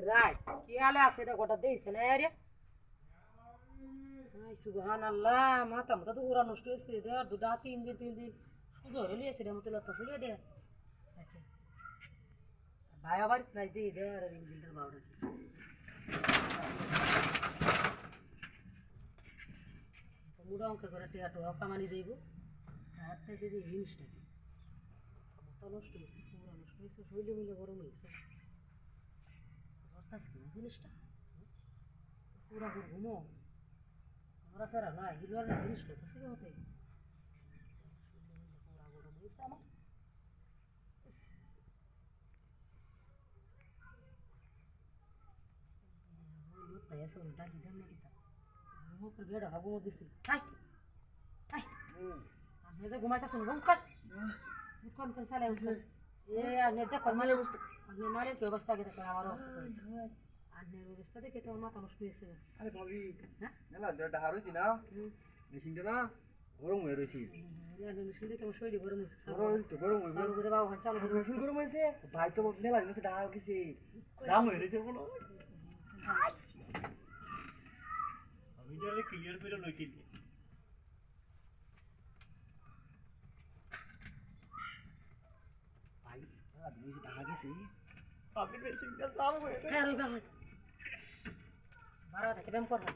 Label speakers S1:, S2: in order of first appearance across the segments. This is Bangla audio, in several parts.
S1: রায় কি আলে আছে এটা গোটা দিয়েছে না রে সুবহানাল্লাহ মাথা মাথা তো পুরা নষ্ট হয়েছে দেওয়ার দুটা 3 দিন সুযোগ হয়ে লিয়েছে রে মতো লাগতেছে গে দেয়া আচ্ছা ভাই আবার নাই দিয়ে দেওয়ার ইঞ্জিনটার বাউরা মুড়া অঙ্ক করে টিয়াটো কামানি যাইব আর তাই যে জিনিসটা মাথা নষ্ট হয়েছে পুরা নষ্ট হয়েছে শরীরে মিলে গরম হয়েছে জিনিসটা পুরা ঘুমো আমরা স্যার না হিরোর জিনিস করতেছি হতে পুরা গরম হয়েছে আমার তাই আছে ওটা কি দাম নাকি তা মুখ বেড়া হাবু দিছি হাই হাই আমি যে ঘুমাইতাছ না বুক কোন সালে উঠল এ আনে দেখো মানে আমি মানে কি অবস্থা গেছে আমার অবস্থা আন্নের অবস্থা দেখে তো মাথা নষ্ট হয়েছে
S2: আরে ভাবি
S1: হ্যাঁ
S2: মেলা দেড়টা হারুছি না মেশিনটা না গরম হয়ে রয়েছি
S1: মেশিন দেখে আমার শরীর গরম হয়েছে
S2: গরম হয়ে
S1: চালু করে বাবা চালু করে
S2: মেশিন গরম হয়েছে ভাই তো মেলা জিনিস ডাহা গেছে দাম হয়ে রয়েছে বলো আমি যারে ক্লিয়ার করে লই কিনি ভাই জিনিস ডাহা গেছে আমি মেশিনটা দাম হয়ে
S1: হ্যাঁ রই বাবা বারা থেকে ব্যায়াম করবো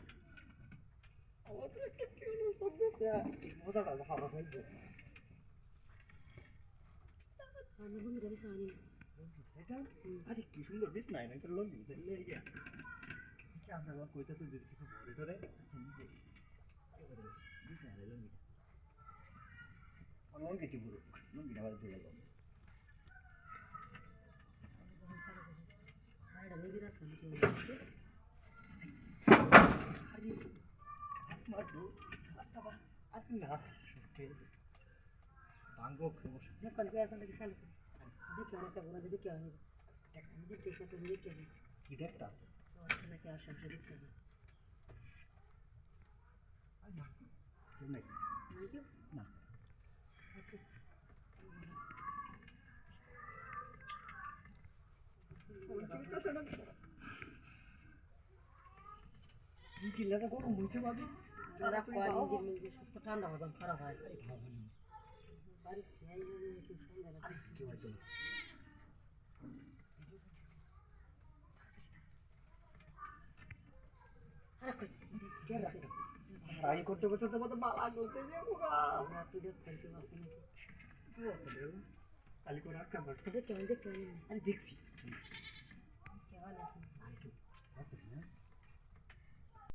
S2: মজাটা হাওয়া হইছে
S1: আমি ঘুমিয়ে গেছি আমি
S2: আরে কি সুন্দর বিছ নাই না তো লোন দিতে লেগে আমরা কইতে তো যদি কিছু ভরে ধরে বিছ নাই লোন দিতে লোন কিছু পুরো লোন দিতে আবার দিয়ে গেল
S1: আরে মেগি রাস আমি
S2: আরে মাটু আবা আরে না সত্যি বাঙ্গো সমস্যা
S1: দেখো কি আছে নাকি সালে দেখি অনেকটা বড় দেখি আমি দেখি সেটা দেখি
S2: কি দেখতা
S1: নাকি আসে দেখি
S2: না তুমি
S1: নাকি
S2: না
S1: ওকে
S2: কিল্লা তো কোনো মুইতে পাবি
S1: যারা কোয়াল ইঞ্জিন মিলবে সব ঠান্ডা হবে খারাপ হয় বাড়ি খেয়ে কি সুন্দর আছে
S2: কি হইতো
S1: আরে কই
S2: কে রাখতা রাই করতে করতে তো মত মালা গলতে যাবো গা
S1: আমরা তুই দেখ খাইতে আছে নাকি
S2: কি আছে কালি করে আটকা পড়ছে
S1: দেখি আমি
S2: আরে দেখছি